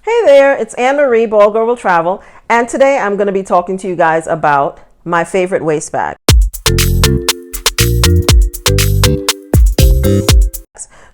Hey there, it's Anne-Marie, BaldGirlWillTravel, and today I'm going to be talking to you guys about my favorite waist bag.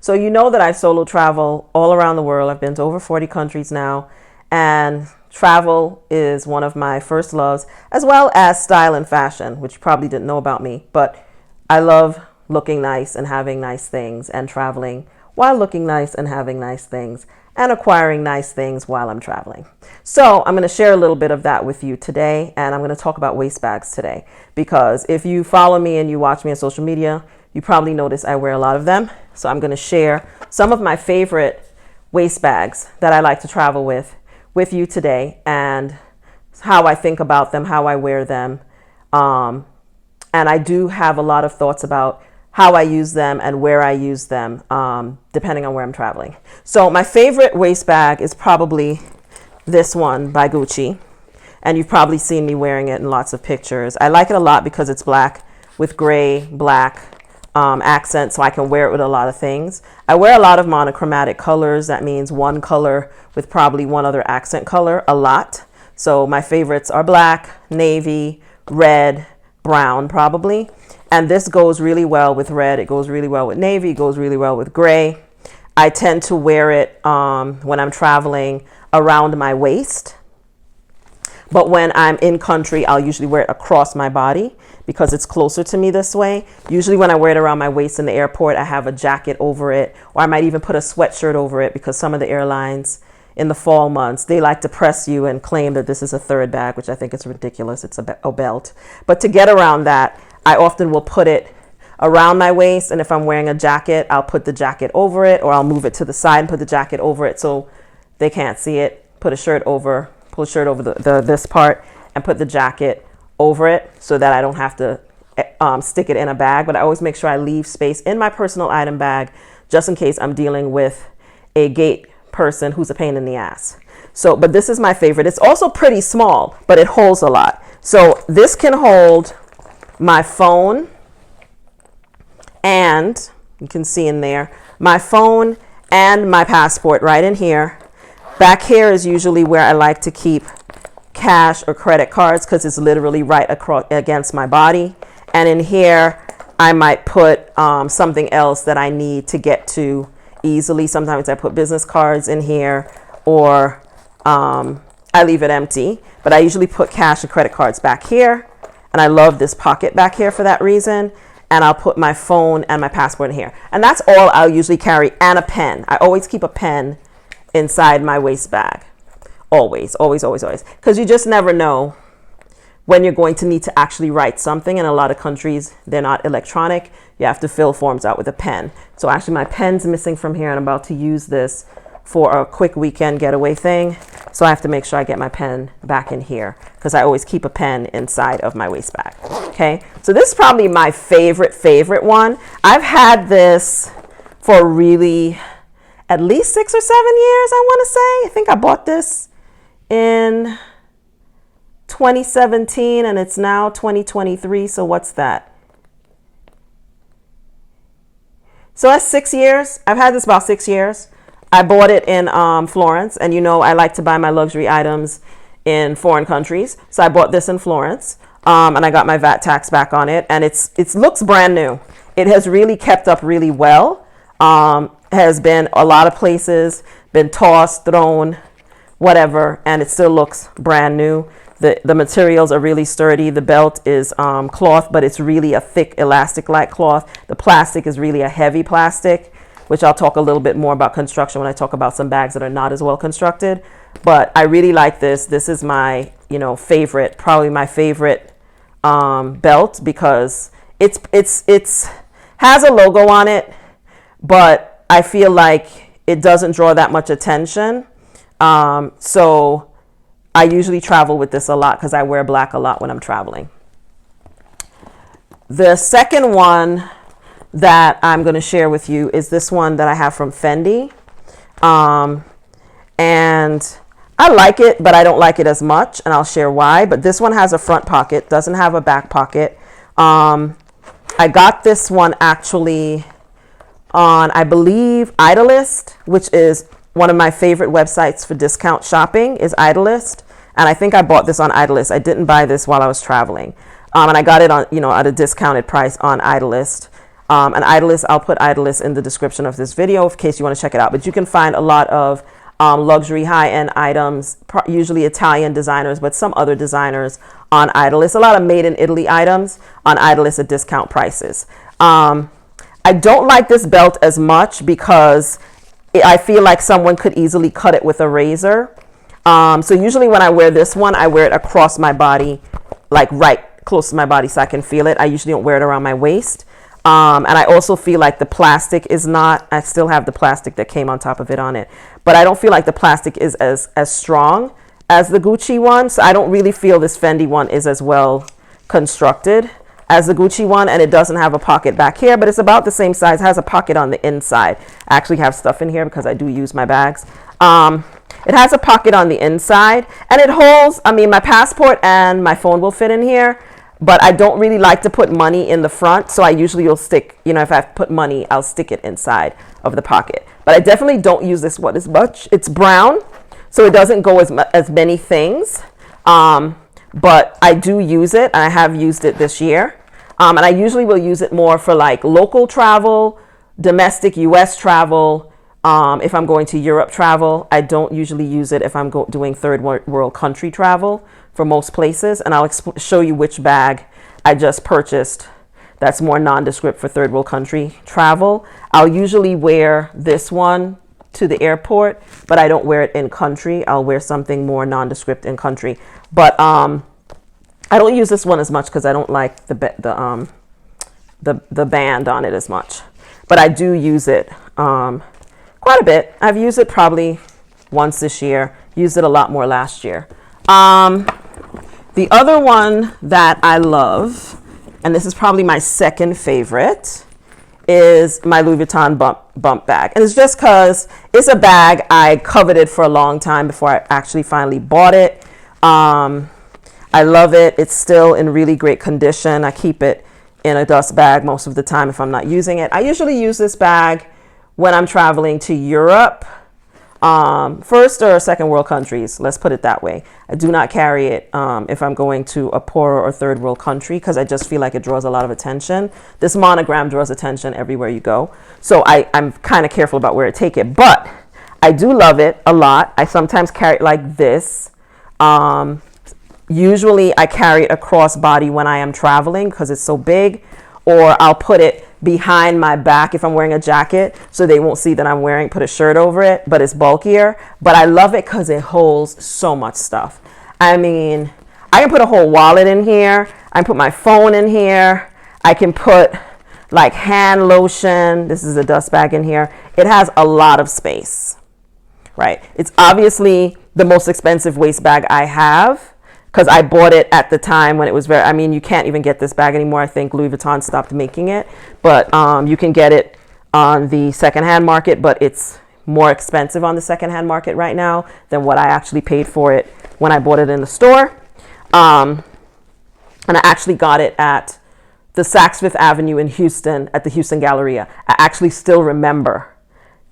So you know that I solo travel all around the world. I've been to over 40 countries now, and travel is one of my first loves, as well as style and fashion, which you probably didn't know about me, but I love looking nice and having nice things and traveling while looking nice and having nice things and acquiring nice things while I'm traveling. So I'm going to share a little bit of that with you today, and I'm going to talk about waist bags today, because if you follow me and you watch me on social media, you probably notice I wear a lot of them. So I'm going to share some of my favorite waist bags that I like to travel with you today, and how I think about them, how I wear them. And I do have a lot of thoughts about how I use them and where I use them, depending on where I'm traveling. So my favorite waist bag is probably this one by Gucci. And you've probably seen me wearing it in lots of pictures. I like it a lot because it's black with gray, black accent, so I can wear it with a lot of things. I wear a lot of monochromatic colors. That means one color with probably one other accent color a lot. So my favorites are black, navy, red, brown probably. And this goes really well with red. It goes really well with navy. It goes really well with gray. I tend to wear it when I'm traveling around my waist. But when I'm in country, I'll usually wear it across my body because it's closer to me this way. Usually when I wear it around my waist in the airport, I have a jacket over it, or I might even put a sweatshirt over it, because some of the airlines in the fall months, they like to press you and claim that this is a third bag, which I think is ridiculous. It's a belt. But to get around that, I often will put it around my waist, and if I'm wearing a jacket, I'll put the jacket over it, or I'll move it to the side and put the jacket over it so they can't see it. Pull a shirt over this part and put the jacket over it so that I don't have to stick it in a bag. But I always make sure I leave space in my personal item bag just in case I'm dealing with a gate person who's a pain in the ass. So, but this is my favorite. It's also pretty small, but it holds a lot. So this can hold my phone, and you can see in there, my phone and my passport right in here. Back here is usually where I like to keep cash or credit cards, because it's literally right across against my body. And in here, I might put something else that I need to get to easily. Sometimes I put business cards in here, or I leave it empty. But I usually put cash and credit cards back here. And I love this pocket back here for that reason. And I'll put my phone and my passport in here. And that's all I'll usually carry, and a pen. I always keep a pen inside my waist bag. Always, always, always, always. Because you just never know when you're going to need to actually write something. In a lot of countries, they're not electronic. You have to fill forms out with a pen. So actually my pen's missing from here, and I'm about to use this for a quick weekend getaway thing. So I have to make sure I get my pen back in here, because I always keep a pen inside of my waist bag. Okay, so this is probably my favorite one. I've had this for really at least 6 or 7 years, I want to say. I think I bought this in 2017, and it's now 2023. So what's that? So that's 6 years. I've had this about 6 years. I bought it in Florence, and you know I like to buy my luxury items in foreign countries. So I bought this in Florence, and I got my VAT tax back on it, and it looks brand new. It has really kept up really well. Has been a lot of places, been tossed, thrown, whatever, and it still looks brand new. The materials are really sturdy. The belt is cloth, but it's really a thick elastic-like cloth. The plastic is really a heavy plastic, which I'll talk a little bit more about construction when I talk about some bags that are not as well constructed. But I really like this. This is my, favorite, probably my favorite belt, because it's has a logo on it, but I feel like it doesn't draw that much attention. So I usually travel with this a lot because I wear black a lot when I'm traveling. The second one that I'm going to share with you is this one that I have from Fendi. And I like it, but I don't like it as much, and I'll share why. But this one has a front pocket, doesn't have a back pocket. I got this one actually on, I believe, Idolist, which is one of my favorite websites for discount shopping is Idlist. And I think I bought this on Idlist. I didn't buy this while I was traveling. And I got it on, at a discounted price on Idlist. And Idlist, I'll put Idlist in the description of this video in case you want to check it out. But you can find a lot of luxury high-end items, usually Italian designers, but some other designers on Idlist. A lot of made in Italy items on Idlist at discount prices. I don't like this belt as much because I feel like someone could easily cut it with a razor. So usually when I wear this one, I wear it across my body, like right close to my body so I can feel it. I usually don't wear it around my waist. And I also feel like the plastic is not, I still have the plastic that came on top of it on it, but I don't feel like the plastic is as strong as the Gucci one. So I don't really feel this Fendi one is as well constructed as the Gucci one, and it doesn't have a pocket back here, but it's about the same size. It has a pocket on the inside. I actually have stuff in here because I do use my bags. It has a pocket on the inside, and it holds, my passport and my phone will fit in here, but I don't really like to put money in the front, so I usually will stick, if I put money, I'll stick it inside of the pocket. But I definitely don't use this one as much. It's brown, so it doesn't go as many things, but I do use it, and I have used it this year. And I usually will use it more for like local travel, domestic US travel. If I'm going to Europe travel, I don't usually use it if I'm doing third world country travel for most places. And I'll show you which bag I just purchased that's more nondescript for third world country travel. I'll usually wear this one to the airport, but I don't wear it in country. I'll wear something more nondescript in country. But I don't use this one as much because I don't like the band on it as much. But I do use it quite a bit. I've used it probably once this year. Used it a lot more last year. The other one that I love, and this is probably my second favorite, is my Louis Vuitton bump bag. And it's just because it's a bag I coveted for a long time before I actually finally bought it. I love it. It's still in really great condition. I keep it in a dust bag most of the time if I'm not using it. I usually use this bag when I'm traveling to Europe, first or second world countries. Let's put it that way. I do not carry it if I'm going to a poorer or third world country because I just feel like it draws a lot of attention. This monogram draws attention everywhere you go. So I'm kind of careful about where I take it, but I do love it a lot. I sometimes carry it like this. Usually I carry it across body when I am traveling because it's so big, or I'll put it behind my back if I'm wearing a jacket so they won't see that I'm put a shirt over it, but it's bulkier. But I love it because it holds so much stuff. I can put a whole wallet in here. I can put my phone in here. I can put like hand lotion. This is a dust bag in here. It has a lot of space, right? It's obviously the most expensive waist bag I have, because I bought it at the time when it was you can't even get this bag anymore. I think Louis Vuitton stopped making it, but you can get it on the secondhand market, but it's more expensive on the secondhand market right now than what I actually paid for it when I bought it in the store. And I actually got it at the Saks Fifth Avenue in Houston at the Houston Galleria. I actually still remember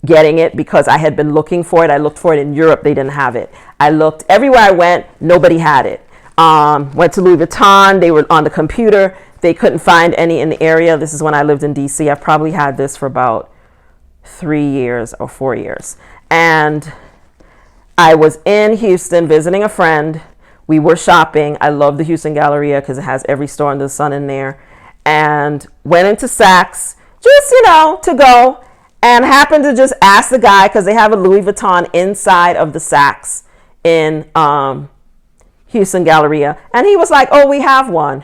getting it because I had been looking for it. I looked for it in Europe. They didn't have it. I looked everywhere I went. Nobody had it. Went to Louis Vuitton. They were on the computer. They couldn't find any in the area. This is when I lived in DC. I've probably had this for about 3 years or 4 years. And I was in Houston visiting a friend. We were shopping. I love the Houston Galleria because it has every store under the sun in there. And went into Saks just, to go, and happened to just ask the guy because they have a Louis Vuitton inside of the Saks in Houston Galleria, and he was like, "Oh, we have one."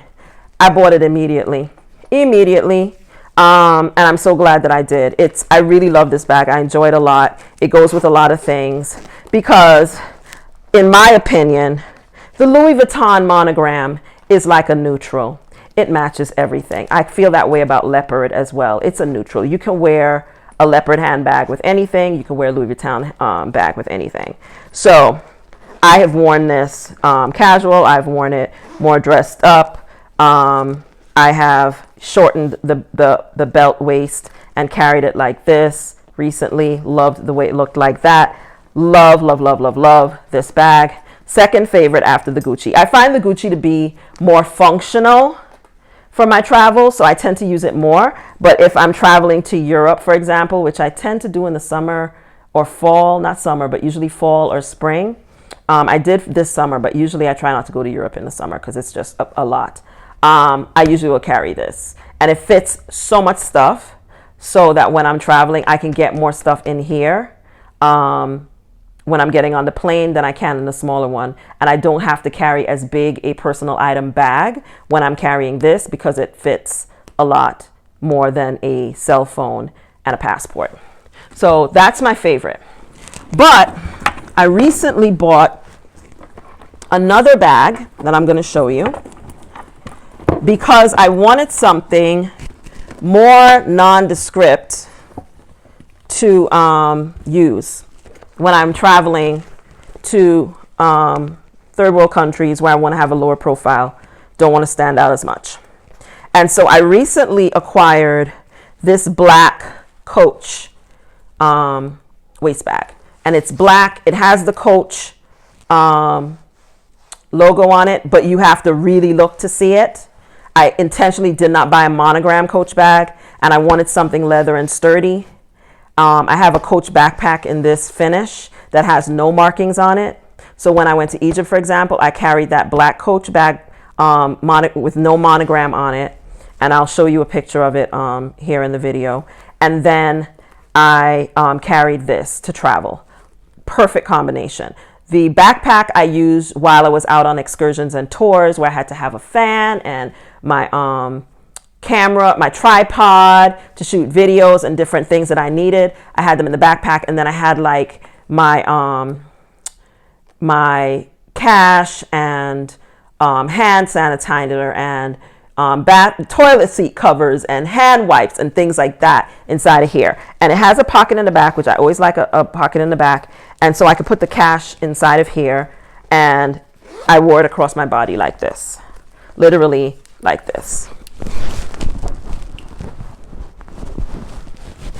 I bought it immediately, and I'm so glad that I did. I really love this bag. I enjoy it a lot. It goes with a lot of things because, in my opinion, the Louis Vuitton monogram is like a neutral. It matches everything. I feel that way about leopard as well. It's a neutral. You can wear a leopard handbag with anything. You can wear a Louis Vuitton bag with anything. So I have worn this casual. I've worn it more dressed up. I have shortened the belt waist and carried it like this recently. Loved the way it looked like that. Love, love, love, love, love this bag. Second favorite after the Gucci. I find the Gucci to be more functional for my travel, so I tend to use it more. But if I'm traveling to Europe, for example, which I tend to do in the summer or fall, not summer, but usually fall or spring. I did this summer, but usually I try not to go to Europe in the summer because it's just a lot. I usually will carry this. And it fits so much stuff so that when I'm traveling, I can get more stuff in here when I'm getting on the plane than I can in the smaller one. And I don't have to carry as big a personal item bag when I'm carrying this because it fits a lot more than a cell phone and a passport. So that's my favorite. But I recently bought another bag that I'm going to show you because I wanted something more nondescript to use when I'm traveling to third world countries where I want to have a lower profile, don't want to stand out as much. And so I recently acquired this black Coach waist bag. And it's black. It has the Coach logo on it, but you have to really look to see it. I intentionally did not buy a monogram Coach bag, and I wanted something leather and sturdy. I have a Coach backpack in this finish that has no markings on it. So when I went to Egypt, for example, I carried that black Coach bag with no monogram on it. And I'll show you a picture of it here in the video. And then I carried this to travel. Perfect combination. The backpack I used while I was out on excursions and tours where I had to have a fan and my camera, my tripod to shoot videos and different things that I needed. I had them in the backpack, and then I had like my my cash and hand sanitizer and toilet seat covers and hand wipes and things like that inside of here. And it has a pocket in the back, which I always like a pocket in the back. And so I could put the cash inside of here, and I wore it across my body like this, literally like this.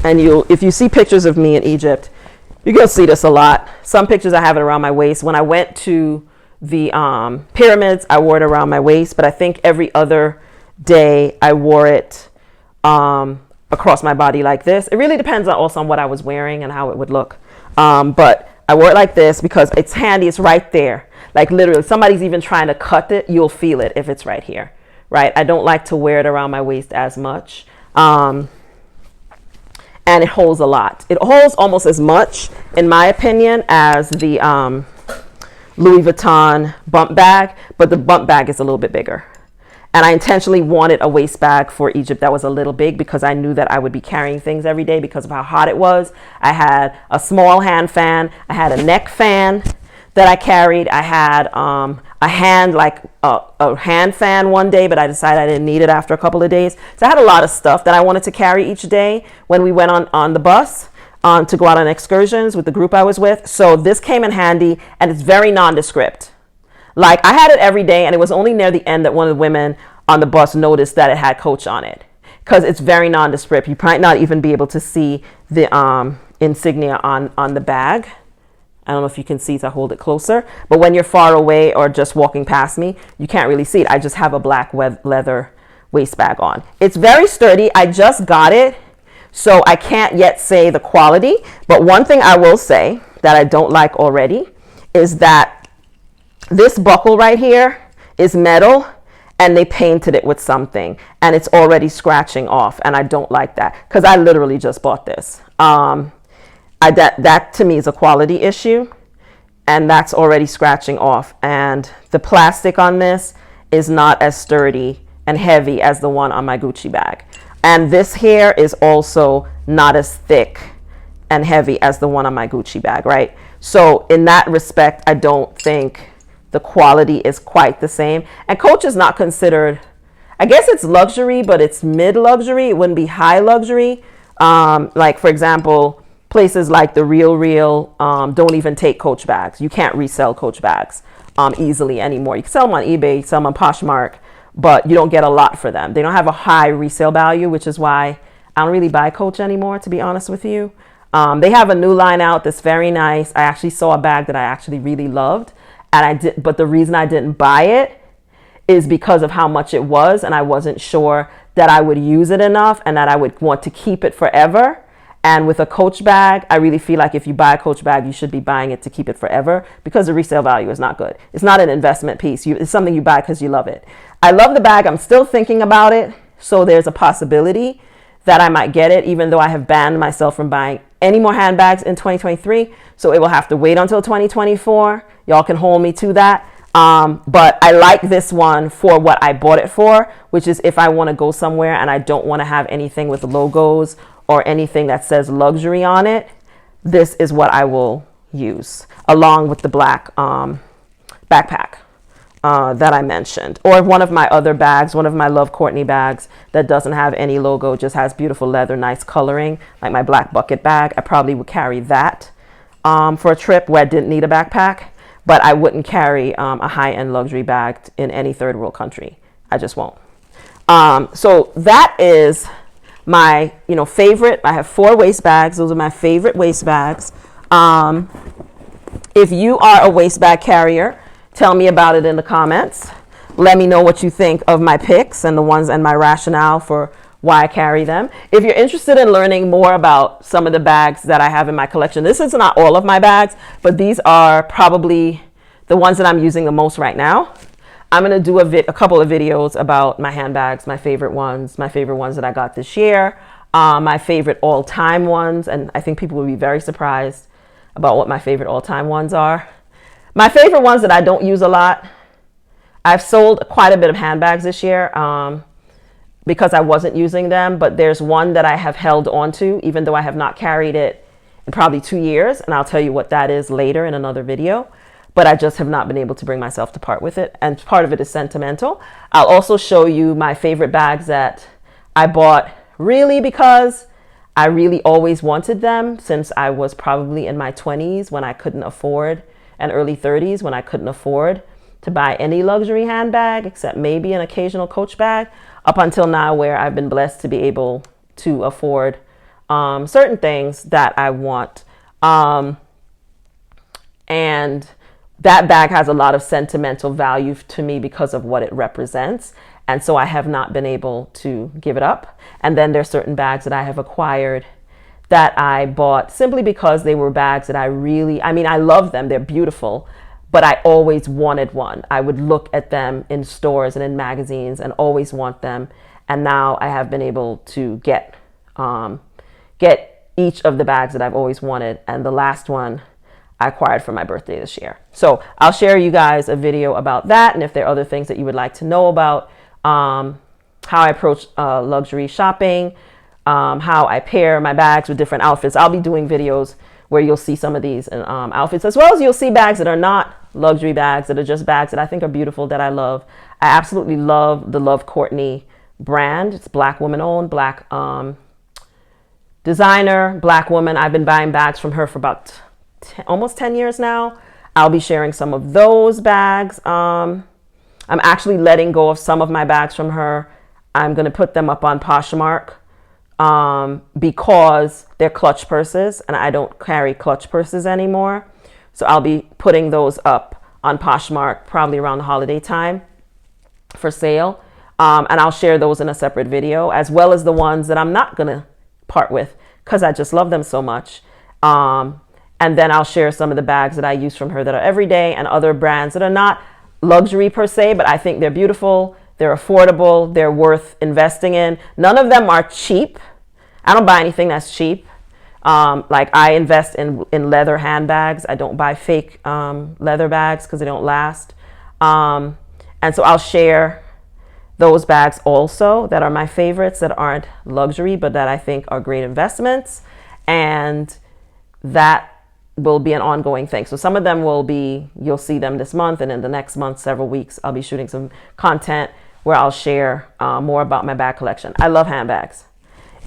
And if you see pictures of me in Egypt, you're going to see this a lot. Some pictures I have it around my waist. When I went to the pyramids, I wore it around my waist, but I think every other day I wore it across my body like this. It really depends also on what I was wearing and how it would look. But I wore it like this because it's handy. It's right there. Like literally, if somebody's even trying to cut it, you'll feel it if it's right here, right? I don't like to wear it around my waist as much. And it holds a lot. It holds almost as much, in my opinion, as the Louis Vuitton bump bag, but the bump bag is a little bit bigger. And I intentionally wanted a waist bag for Egypt that was a little big because I knew that I would be carrying things every day because of how hot it was. I had a small hand fan. I had a neck fan that I carried. I had a hand fan one day, but I decided I didn't need it after a couple of days. So I had a lot of stuff that I wanted to carry each day when we went on the bus to go out on excursions with the group I was with. So this came in handy, and it's very nondescript. Like I had it every day, and it was only near the end that one of the women on the bus noticed that it had Coach on it because it's very nondescript. You might not even be able to see the insignia on the bag. I don't know if you can see to hold it closer, but when you're far away or just walking past me, you can't really see it. I just have a black leather waist bag on. It's very sturdy. I just got it, so I can't yet say the quality. But one thing I will say that I don't like already is that this buckle right here is metal, and they painted it with something, and it's already scratching off, and I don't like that because I literally just bought this. That to me is a quality issue, and that's already scratching off, and the plastic on this is not as sturdy and heavy as the one on my Gucci bag, and this here is also not as thick and heavy as the one on my Gucci bag, right? So in that respect, I don't think the quality is quite the same. And Coach is not considered, I guess it's luxury, but it's mid-luxury. It wouldn't be high luxury. Like for example, places like the Real don't even take Coach bags. You can't resell Coach bags easily anymore. You can sell them on eBay, sell them on Poshmark, but you don't get a lot for them. They don't have a high resale value, which is why I don't really buy Coach anymore, to be honest with you. They have a new line out that's very nice. I actually saw a bag that I actually really loved, but the reason I didn't buy it is because of how much it was, and I wasn't sure that I would use it enough and that I would want to keep it forever. And with a Coach bag, I really feel like if you buy a Coach bag, you should be buying it to keep it forever, because the resale value is not good. It's not an investment piece. It's something you buy because you love it. I love the bag. I'm still thinking about it. So there's a possibility that I might get it, even though I have banned myself from buying any more handbags in 2023. So it will have to wait until 2024. Y'all can hold me to that. But I like this one for what I bought it for, which is if I want to go somewhere and I don't want to have anything with logos or anything that says luxury on it, this is what I will use, along with the black backpack that I mentioned, or one of my other bags, one of my Love Courtney bags that doesn't have any logo, just has beautiful leather, nice coloring, like my black bucket bag. I probably would carry that for a trip where I didn't need a backpack, but I wouldn't carry a high-end luxury bag in any third world country. I just won't. So that is my favorite. I have 4 waist bags. Those are my favorite waist bags. If you are a waist bag carrier, tell me about it in the comments. Let me know what you think of my picks and my rationale for why I carry them. If you're interested in learning more about some of the bags that I have in my collection, this is not all of my bags, but these are probably the ones that I'm using the most right now. I'm going to do a couple of videos about my handbags, my favorite ones that I got this year, my favorite all-time ones, and I think people will be very surprised about what my favorite all-time ones are. My favorite ones that I don't use a lot, I've sold quite a bit of handbags this year because I wasn't using them, but there's one that I have held on to, even though I have not carried it in probably 2 years, and I'll tell you what that is later in another video, but I just have not been able to bring myself to part with it, and part of it is sentimental. I'll also show you my favorite bags that I bought really because I really always wanted them since I was probably in my 20s when I couldn't afford, and early 30s when I couldn't afford to buy any luxury handbag except maybe an occasional Coach bag, up until now where I've been blessed to be able to afford certain things that I want. And that bag has a lot of sentimental value to me because of what it represents. And so I have not been able to give it up. And then there's certain bags that I have acquired that I bought simply because they were bags that I love them. They're beautiful, but I always wanted one. I would look at them in stores and in magazines and always want them. And now I have been able to get each of the bags that I've always wanted. And the last one I acquired for my birthday this year. So I'll share you guys a video about that. And if there are other things that you would like to know about, how I approach luxury shopping, how I pair my bags with different outfits. I'll be doing videos where you'll see some of these outfits, as well as you'll see bags that are not luxury bags, that are just bags that I think are beautiful, that I love. I absolutely love the Love Courtney brand. It's black woman owned, black designer, black woman. I've been buying bags from her for about almost 10 years now. I'll be sharing some of those bags. I'm actually letting go of some of my bags from her. I'm going to put them up on Poshmark because they're clutch purses and I don't carry clutch purses anymore. So I'll be putting those up on Poshmark probably around the holiday time for sale. And I'll share those in a separate video, as well as the ones that I'm not going to part with because I just love them so much. And then I'll share some of the bags that I use from her that are everyday, and other brands that are not luxury per se, but I think they're beautiful, they're affordable, they're worth investing in. None of them are cheap. I don't buy anything that's cheap. Like I invest in leather handbags. I don't buy fake leather bags because they don't last. And so I'll share those bags also that are my favorites, that aren't luxury, but that I think are great investments. And that will be an ongoing thing. So some of them will be, you'll see them this month, and in the next month, several weeks, I'll be shooting some content where I'll share more about my bag collection. I love handbags.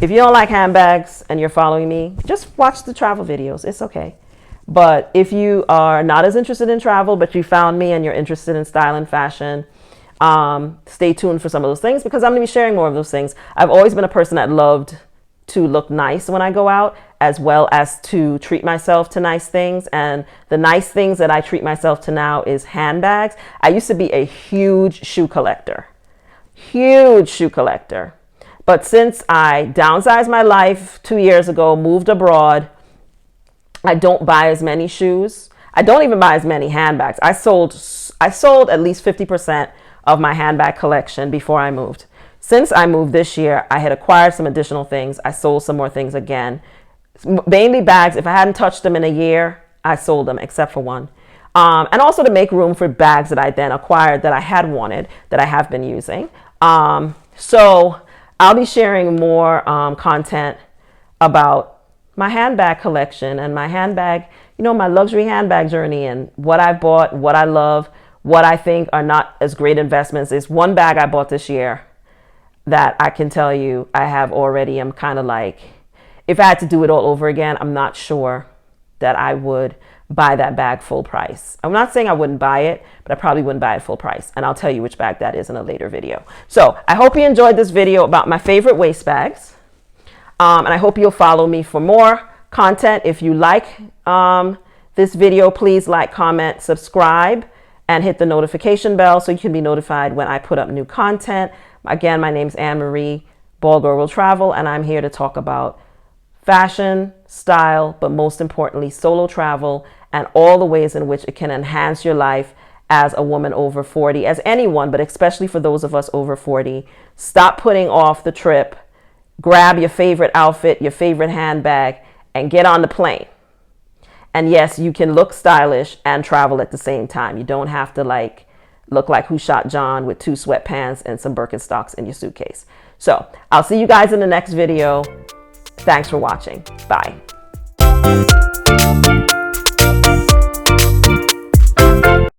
If you don't like handbags and you're following me, just watch the travel videos. It's okay. But if you are not as interested in travel, but you found me and you're interested in style and fashion, stay tuned for some of those things because I'm going to be sharing more of those things. I've always been a person that loved to look nice when I go out, as well as to treat myself to nice things. And the nice things that I treat myself to now is handbags. I used to be a huge shoe collector. But since I downsized my life 2 years ago, moved abroad, I don't buy as many shoes. I don't even buy as many handbags. I sold at least 50% of my handbag collection before I moved. Since I moved this year, I had acquired some additional things. I sold some more things again. Mainly bags. If I hadn't touched them in a year, I sold them except for one. And also to make room for bags that I then acquired that I had wanted, that I have been using. So I'll be sharing more content about my handbag collection and my handbag, my luxury handbag journey, and what I bought, what I love, what I think are not as great investments. Is one bag I bought this year that I can tell you I have already. I'm kind of like, if I had to do it all over again, I'm not sure that I would buy that bag full price. I'm not saying I wouldn't buy it, but I probably wouldn't buy it full price. And I'll tell you which bag that is in a later video. So I hope you enjoyed this video about my favorite waist bags. And I hope you'll follow me for more content. If you like this video, please like, comment, subscribe, and hit the notification bell so you can be notified when I put up new content. Again, my name's Anne-Marie, BaldGirlWillTravel, and I'm here to talk about fashion, style, but most importantly, solo travel and all the ways in which it can enhance your life as a woman over 40, as anyone, but especially for those of us over 40. Stop putting off the trip, grab your favorite outfit, your favorite handbag, and get on the plane. And yes, you can look stylish and travel at the same time. You don't have to look like Who Shot John with 2 sweatpants and some Birkenstocks in your suitcase. So I'll see you guys in the next video. Thanks for watching. Bye.